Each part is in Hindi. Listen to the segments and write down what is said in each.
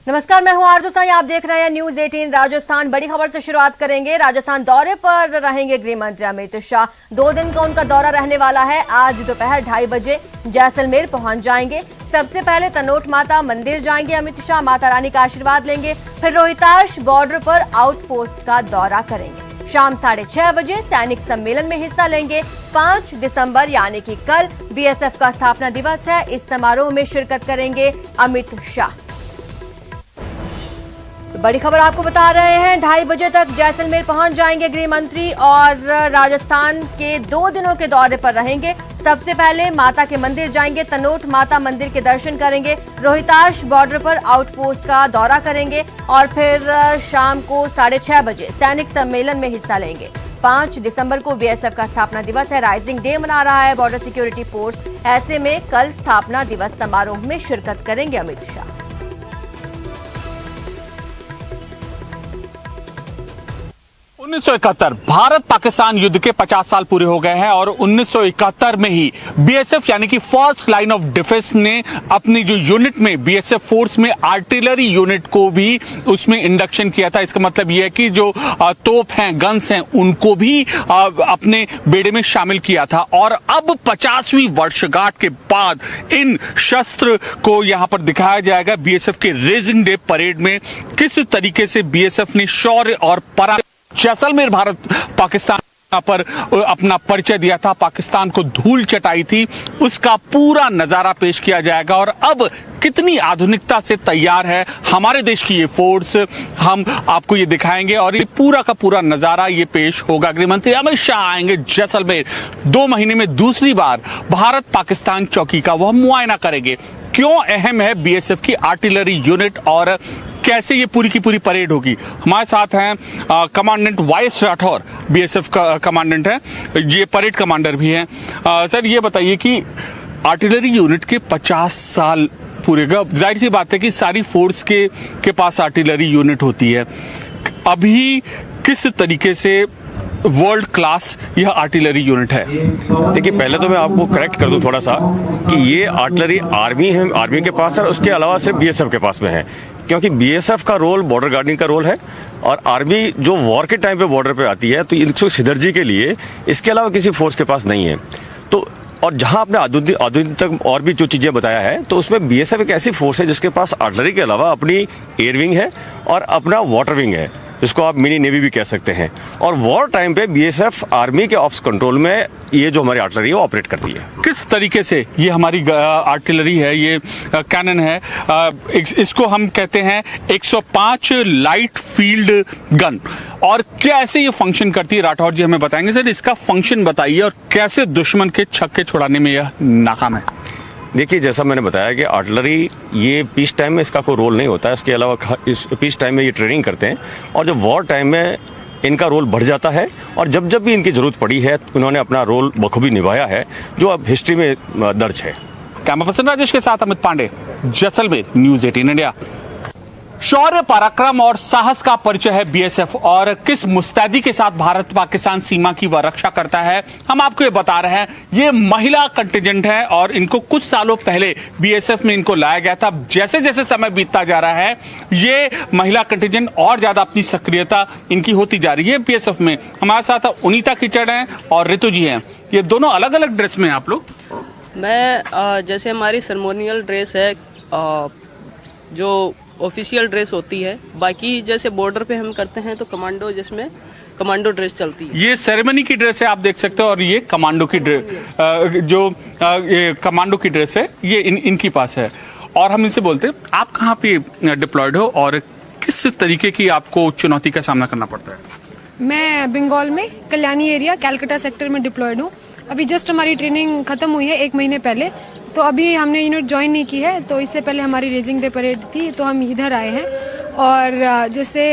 नमस्कार, मैं हूं आरजू साई। आप देख रहे हैं न्यूज 18 राजस्थान। बड़ी खबर से शुरुआत करेंगे। राजस्थान दौरे पर रहेंगे गृह मंत्री अमित शाह। 2 दिन का उनका दौरा रहने वाला है। आज दोपहर 2:30 बजे जैसलमेर पहुंच जाएंगे। सबसे पहले तनोट माता मंदिर जाएंगे अमित शाह, माता रानी का आशीर्वाद लेंगे। फिर रोहताश बॉर्डर पर आउटपोस्ट का दौरा करेंगे। शाम 6:30 बजे सैनिक सम्मेलन में हिस्सा लेंगे। 5 दिसंबर यानी कि कल बीएसएफ का स्थापना दिवस है। इस समारोह में शिरकत करेंगे अमित शाह। तो बड़ी खबर आपको बता रहे हैं, 2:30 बजे तक जैसलमेर पहुंच जाएंगे गृह मंत्री और राजस्थान के 2 दिनों के दौरे पर रहेंगे। सबसे पहले माता के मंदिर जाएंगे, तनोट माता मंदिर के दर्शन करेंगे। रोहताश बॉर्डर पर आउटपोस्ट का दौरा करेंगे और फिर शाम को 6:30 बजे सैनिक सम्मेलन में हिस्सा लेंगे। 5 दिसंबर को बीएसएफ का स्थापना दिवस है। राइजिंग डे मना रहा है बॉर्डर सिक्योरिटी फोर्स। ऐसे में कल स्थापना दिवस समारोह में शिरकत करेंगे अमित शाह। 1971 भारत पाकिस्तान युद्ध के 50 साल पूरे हो गए हैं और 1971 में ही बीएसएफ यानी कि फर्स्ट लाइन ऑफ डिफेंस ने अपनी जो यूनिट में बीएसएफ फोर्स में आर्टिलरी यूनिट को भी उसमें इंडक्शन किया था। इसका मतलब यह है कि जो तोप हैं, गन्स हैं, उनको भी अपने बेड़े में शामिल किया था। और अब 50वीं वर्षगांठ के बाद इन शस्त्र को यहां पर दिखाया जाएगा बीएसएफ के रेजिंग डे परेड में। किस तरीके से बीएसएफ ने शौर्य और पराक्रम जैसलमेर भारत पाकिस्तान पर अपना परिचय दिया था, पाकिस्तान को धूल चटाई थी, उसका पूरा नजारा पेश किया जाएगा। और अब कितनी आधुनिकता से तैयार है हमारे देश की ये फोर्स, हम आपको ये दिखाएंगे और ये पूरा का पूरा नजारा ये पेश होगा। गृह मंत्री अमित शाह आएंगे जैसलमेर। 2 महीने में दूसरी बार भारत पाकिस्तान चौकी का वह मुआयना करेंगे। क्यों अहम है बीएसएफ की आर्टिलरी यूनिट और कैसे ये पूरी की पूरी परेड होगी। हमारे साथ हैं कमांडेंट वाईएस राठौर, बीएसएफ का कमांडेंट है, ये परेड कमांडर भी हैं। सर ये बताइए कि आर्टिलरी यूनिट के 50 साल पूरे का, जाहिर सी बात है कि सारी फोर्स के पास आर्टिलरी यूनिट होती है। अभी किस तरीके से वर्ल्ड क्लास यह आर्टिलरी यूनिट है? देखिए, पहले तो मैं आपको करेक्ट कर दूं थोड़ा सा कि ये आर्टिलरी आर्मी है, आर्मी के पास है, और उसके अलावा सिर्फ बीएसएफ के पास में है। क्योंकि बीएसएफ का रोल बॉर्डर गार्डिंग का रोल है और आर्मी जो वॉर के टाइम पे बॉर्डर पे आती है तो इनको सिनर्जी के लिए इसके अलावा किसी फोर्स के पास नहीं है। तो और जहां आपने आधुनिक तक और भी जो चीज़ें बताया है, तो उसमें बीएसएफ एक ऐसी फोर्स है जिसके पास आर्टिलरी के अलावा अपनी एयर विंग है और अपना वाटर विंग है, जिसको आप मिनी नेवी भी कह सकते हैं। और वॉर टाइम पे बीएसएफ आर्मी के ऑप्स कंट्रोल में ये जो हमारी आर्टिलरी है वो ऑपरेट करती है। किस तरीके से ये हमारी आर्टिलरी है, ये कैनन है, इसको हम कहते हैं 105 लाइट फील्ड गन, और कैसे ये फंक्शन करती है राठौर जी हमें बताएंगे। सर इसका फंक्शन बताइए और कैसे दुश्मन के छक्के छुड़ाने में यह नाकाम है। देखिए, जैसा मैंने बताया कि आर्टिलरी ये पीस टाइम में इसका कोई रोल नहीं होता है, इसके अलावा इस पीस टाइम में ये ट्रेनिंग करते हैं और जब वॉर टाइम में इनका रोल बढ़ जाता है और जब जब भी इनकी ज़रूरत पड़ी है उन्होंने अपना रोल बखूबी निभाया है, जो अब हिस्ट्री में दर्ज है। कैमरा पर्सन राजेश के साथ अमित पांडे, जैसलमेर, न्यूज 18 इंडिया। शौर्य, पराक्रम और साहस का परिचय है बीएसएफ और किस मुस्तैदी के साथ भारत पाकिस्तान सीमा की वह रक्षा करता है, हम आपको ये बता रहे हैं। ये महिला कंटिजेंट है और इनको कुछ सालों पहले बीएसएफ में इनको लाया गया था। जैसे जैसे समय बीतता जा रहा है ये महिला कंटिजेंट और ज्यादा अपनी सक्रियता इनकी होती जा रही है बीएसएफ में। हमारे साथ उनीता कीचड़ हैं और ऋतु जी हैं। ये दोनों अलग अलग ड्रेस में हैं आप लोग? मैं जैसे हमारी सेरेमोनियल ड्रेस है, जो ऑफिशियल ड्रेस होती है, बाकी जैसे बॉर्डर पे हम करते हैं तो कमांडो, जिसमें कमांडो ड्रेस चलती है। ये सेरेमनी की ड्रेस है, आप देख सकते हो, और ये कमांडो की ड्रेस, ये कमांडो की ड्रेस है, ये इनकी पास है। और हम इनसे बोलते हैं आप कहाँ पे डिप्लॉयड हो और किस तरीके की आपको चुनौती का सामना करना पड़ता है? मैं बंगाल में कल्याणी एरिया कैलकाटा सेक्टर में डिप्लॉयड हूँ। अभी जस्ट हमारी ट्रेनिंग खत्म हुई है 1 महीने पहले, तो अभी हमने यूनिट ज्वाइन नहीं की है। तो इससे पहले हमारी रेजिंग डे परेड थी तो हम इधर आए हैं। और जैसे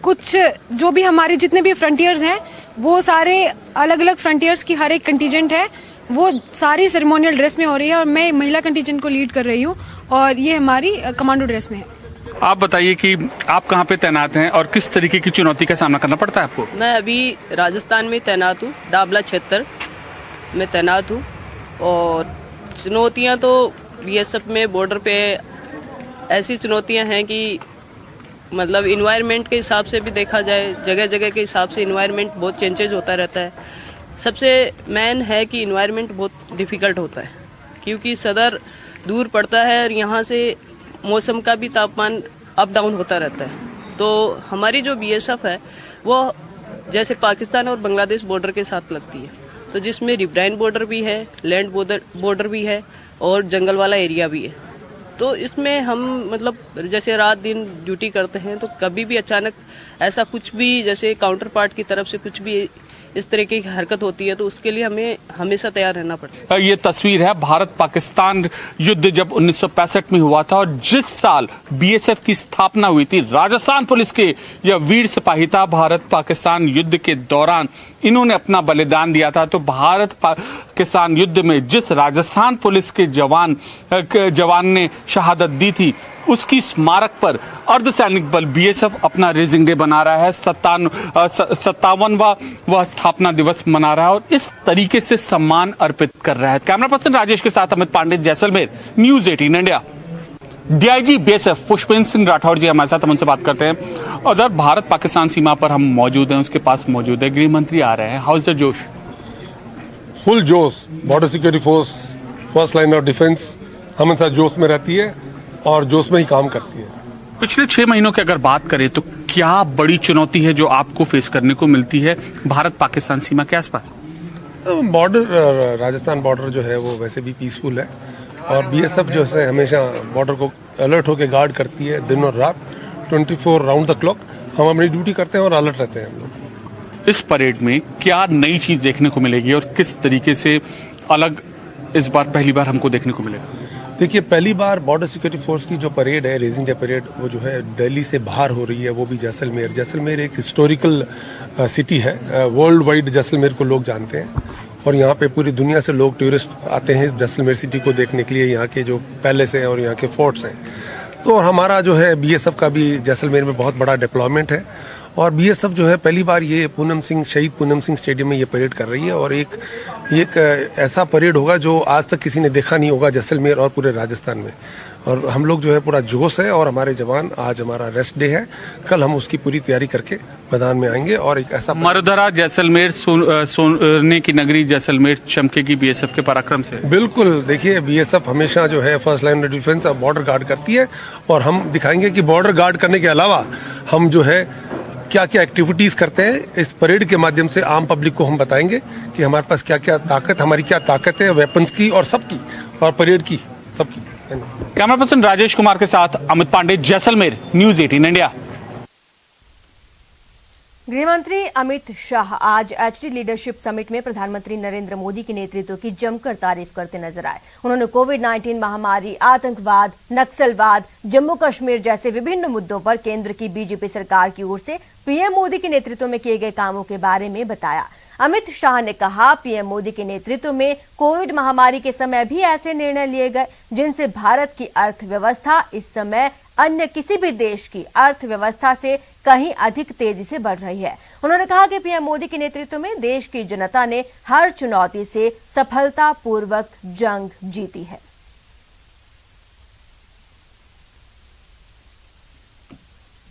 कुछ जो भी हमारे जितने भी फ्रंटियर्स हैं वो सारे अलग अलग फ्रंटियर्स की हर एक कंटीजेंट है, वो सारी सेरेमोनियल ड्रेस में हो रही है और मैं महिला कंटीजेंट को लीड कर रही हूँ और ये हमारी कमांडो ड्रेस में है। आप बताइए कि आप कहाँ पे तैनात हैं और किस तरीके की चुनौती का सामना करना पड़ता है आपको? मैं अभी राजस्थान में तैनात हूँ, डाबला क्षेत्र में तैनात हूँ। और चुनौतियाँ तो बीएसएफ में बॉर्डर पे ऐसी चुनौतियां हैं कि मतलब इन्वायरमेंट के हिसाब से भी देखा जाए, जगह जगह के हिसाब से इन्वायरमेंट बहुत चेंजेस होता रहता है। सबसे मेन है कि इन्वायरमेंट बहुत डिफ़िकल्ट होता है क्योंकि सदर दूर पड़ता है और यहाँ से मौसम का भी तापमान अप डाउन होता रहता है। तो हमारी जो बीएसएफ है वो जैसे पाकिस्तान और बांग्लादेश बॉर्डर के साथ लगती है, तो जिसमें रिवराइन बॉर्डर भी है, लैंड बॉर्डर भी है और जंगल वाला एरिया भी है। तो इसमें हम मतलब जैसे रात दिन ड्यूटी करते हैं तो कभी भी अचानक ऐसा कुछ भी जैसे काउंटर पार्ट की तरफ से कुछ भी इस तरीके की हरकत होती है तो उसके लिए हमें हमेशा तैयार रहना पड़ता है। ये तस्वीर है भारत पाकिस्तान युद्ध जब 1965 में हुआ था और जिस साल बीएसएफ की स्थापना हुई थी, राजस्थान पुलिस के यह वीर सिपाही था। भारत पाकिस्तान युद्ध के दौरान इन्होंने अपना बलिदान दिया था। तो भारत पाकिस्तान युद्ध में जिस राजस्थान पुलिस के जवान ने शहादत दी थी, उसकी स्मारक पर अर्धसैनिक बल बीएसएफ अपना रेजिंग डे बना रहा है। 57वां वह स्थापना दिवस मना रहा है और इस तरीके से सम्मान अर्पित कर रहा है। कैमरा पर्सन राजेश के साथ Amit Pandey, Jaisalmer, news 18 India. DIG BSF Pushpendra Singh Rathore ji हमारे साथ, हम उनसे बात करते हैं। और सर, भारत पाकिस्तान सीमा पर हम मौजूद हैं, उसके पास मौजूद है, गृह मंत्री आ रहे हैं, हाउ इज द जोश? फुल जोश। Border security force first line of defence हमेशा जोश में रहती है और जोश में ही काम करती है। पिछले 6 महीनों की अगर बात करें तो क्या बड़ी चुनौती है जो आपको फेस करने को मिलती है भारत पाकिस्तान सीमा के आसपास? बॉर्डर, राजस्थान बॉर्डर जो है वो वैसे भी पीसफुल है और बीएसएफ जो है हमेशा बॉर्डर को अलर्ट होकर गार्ड करती है दिन और रात, 24 राउंड द क्लॉक हम अपनी ड्यूटी करते हैं और अलर्ट रहते हैं हम लोग। इस परेड में क्या नई चीज देखने को मिलेगी और किस तरीके से अलग इस बार पहली बार हमको देखने को मिलेगा? देखिए, पहली बार बॉर्डर सिक्योरिटी फोर्स की जो परेड है, रेजिंग डे परेड, वो जो है दिल्ली से बाहर हो रही है, वो भी जैसलमेर। जैसलमेर एक हिस्टोरिकल सिटी है, वर्ल्ड वाइड जैसलमेर को लोग जानते हैं और यहाँ पे पूरी दुनिया से लोग टूरिस्ट आते हैं जैसलमेर सिटी को देखने के लिए। यहाँ के जो पैलेस हैं और यहाँ के फोर्ट्स हैं। तो हमारा जो है बीएसएफ का भी जैसलमेर में बहुत बड़ा डिप्लॉयमेंट है और बीएसएफ जो है पहली बार ये शहीद पूनम सिंह स्टेडियम में ये परेड कर रही है और एक ऐसा परेड होगा जो आज तक किसी ने देखा नहीं होगा जैसलमेर और पूरे राजस्थान में। और हम लोग जो है पूरा जोश है और हमारे जवान, आज हमारा रेस्ट डे है, कल हम उसकी पूरी तैयारी करके मैदान में आएंगे और एक ऐसा मरुधरा जैसलमेर, सोने की नगरी जैसलमेर चमकेगी बीएसएफ के पराक्रम से। बिल्कुल। देखिए, बीएसएफ हमेशा जो है फर्स्ट लाइन ऑफ डिफेंस और बॉर्डर गार्ड करती है और हम दिखाएंगे कि बॉर्डर गार्ड करने के अलावा हम जो है क्या क्या एक्टिविटीज़ करते हैं। इस परेड के माध्यम से आम पब्लिक को हम बताएंगे कि हमारे पास क्या क्या ताकत, हमारी क्या ताकत है, वेपन्स की और सबकी, और परेड की सबकी। कैमरा पर्सन राजेश कुमार के साथ अमित पांडे, जैसलमेर, न्यूज़ 18 इंडिया। गृहमंत्री अमित शाह आज एचडी लीडरशिप समिट में प्रधानमंत्री नरेंद्र मोदी के नेतृत्व की जमकर तारीफ करते नजर आए। उन्होंने कोविड-19 महामारी, आतंकवाद, नक्सलवाद, जम्मू कश्मीर जैसे विभिन्न मुद्दों पर केंद्र की बीजेपी सरकार की ओर से पीएम मोदी के नेतृत्व में किए गए कामों के बारे में बताया। अमित शाह ने कहा, पीएम मोदी के नेतृत्व में कोविड महामारी के समय भी ऐसे निर्णय लिए गए जिनसे भारत की अर्थव्यवस्था इस समय अन्य किसी भी देश की अर्थव्यवस्था से कहीं अधिक तेजी से बढ़ रही है। उन्होंने कहा कि पीएम मोदी के नेतृत्व में देश की जनता ने हर चुनौती से सफलतापूर्वक जंग जीती है।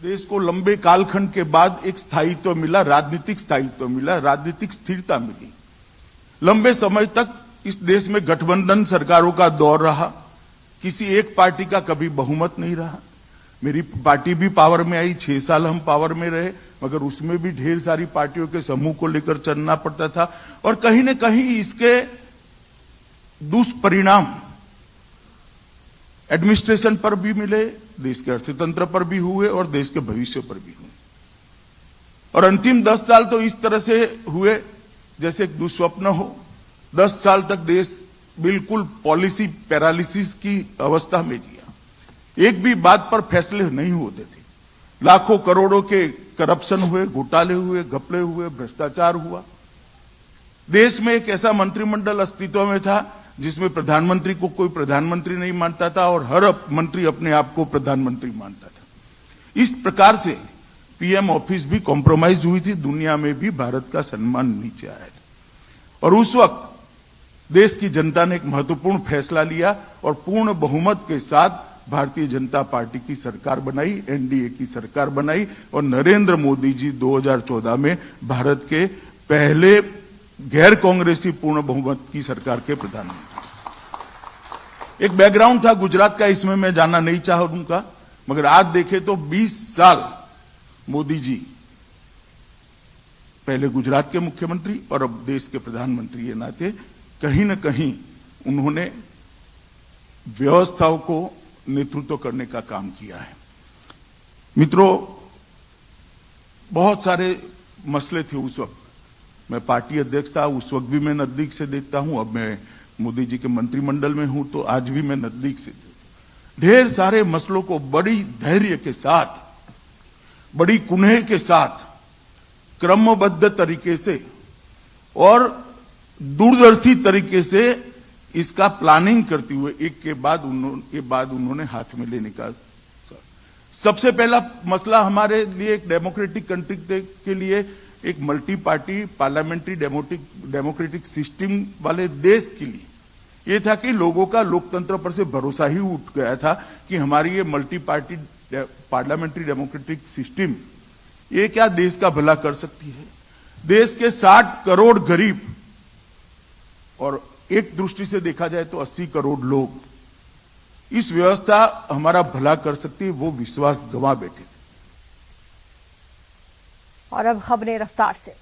देश को लंबे कालखंड के बाद एक स्थायित्व मिला, राजनीतिक स्थायित्व मिला, राजनीतिक स्थिरता मिली। लंबे समय तक इस देश में गठबंधन सरकारों का दौर रहा, किसी एक पार्टी का कभी बहुमत नहीं रहा। मेरी पार्टी भी पावर में आई, 6 साल हम पावर में रहे, मगर उसमें भी ढेर सारी पार्टियों के समूह को लेकर चलना पड़ता था और कहीं न कहीं इसके दुष्परिणाम एडमिनिस्ट्रेशन पर भी मिले, देश के अर्थतंत्र पर भी हुए और देश के भविष्य पर भी हुए। और अंतिम 10 साल तो इस तरह से हुए जैसे एक दुस्वप्न हो। 10 साल तक देश बिल्कुल पॉलिसी पैरालिसिस की अवस्था में जिया। एक भी बात पर फैसले नहीं होते थे। लाखों करोड़ों के करप्शन हुए, घोटाले हुए, घपले हुए, भ्रष्टाचार हुआ। देश में एक ऐसा मंत्रिमंडल अस्तित्व में था जिसमें प्रधानमंत्री को कोई प्रधानमंत्री नहीं मानता था और हर मंत्री अपने आप को प्रधानमंत्री मानता था। इस प्रकार से पीएम ऑफिस भी कॉम्प्रोमाइज हुई थी, दुनिया में भी भारत का सम्मान नीचे आया था। और उस वक्त देश की जनता ने एक महत्वपूर्ण फैसला लिया और पूर्ण बहुमत के साथ भारतीय जनता पार्टी की सरकार बनाई, एनडीए की सरकार बनाई और नरेंद्र मोदी जी 2014 में भारत के पहले गैर कांग्रेसी पूर्ण बहुमत की सरकार के प्रधानमंत्री। एक बैकग्राउंड था गुजरात का, इसमें मैं जाना नहीं चाहूंगा, मगर आज देखें तो 20 साल मोदी जी पहले गुजरात के मुख्यमंत्री और अब देश के प्रधानमंत्री के नाते कहीं न कहीं उन्होंने व्यवस्थाओं को नेतृत्व करने का काम किया है। मित्रों, बहुत सारे मसले थे उस वक्त, मैं पार्टी अध्यक्ष था उस वक्त भी मैं नजदीक से देखता हूं, अब मैं मोदी जी के मंत्रिमंडल में हूं तो आज भी मैं नजदीक से ढेर सारे मसलों को बड़ी धैर्य के साथ, बड़ी कुन्हे के साथ, क्रमबद्ध तरीके से और दूरदर्शी तरीके से इसका प्लानिंग करते हुए एक के बाद उन्होंने हाथ में लेने का। सबसे पहला मसला हमारे लिए एक डेमोक्रेटिक कंट्री के लिए, एक multi party parliamentary democratic system वाले देश के लिए यह था कि लोगों का लोकतंत्र पर से भरोसा ही उठ गया था कि हमारी ये multi party parliamentary democratic system ये क्या देश का भला कर सकती है। देश के 60 करोड़ गरीब और एक दृष्टि से देखा जाए तो 80 करोड़ लोग, इस व्यवस्था हमारा भला कर सकती है, वो विश्वास गंवा बैठे थे। और अब खबरें रफ्तार से।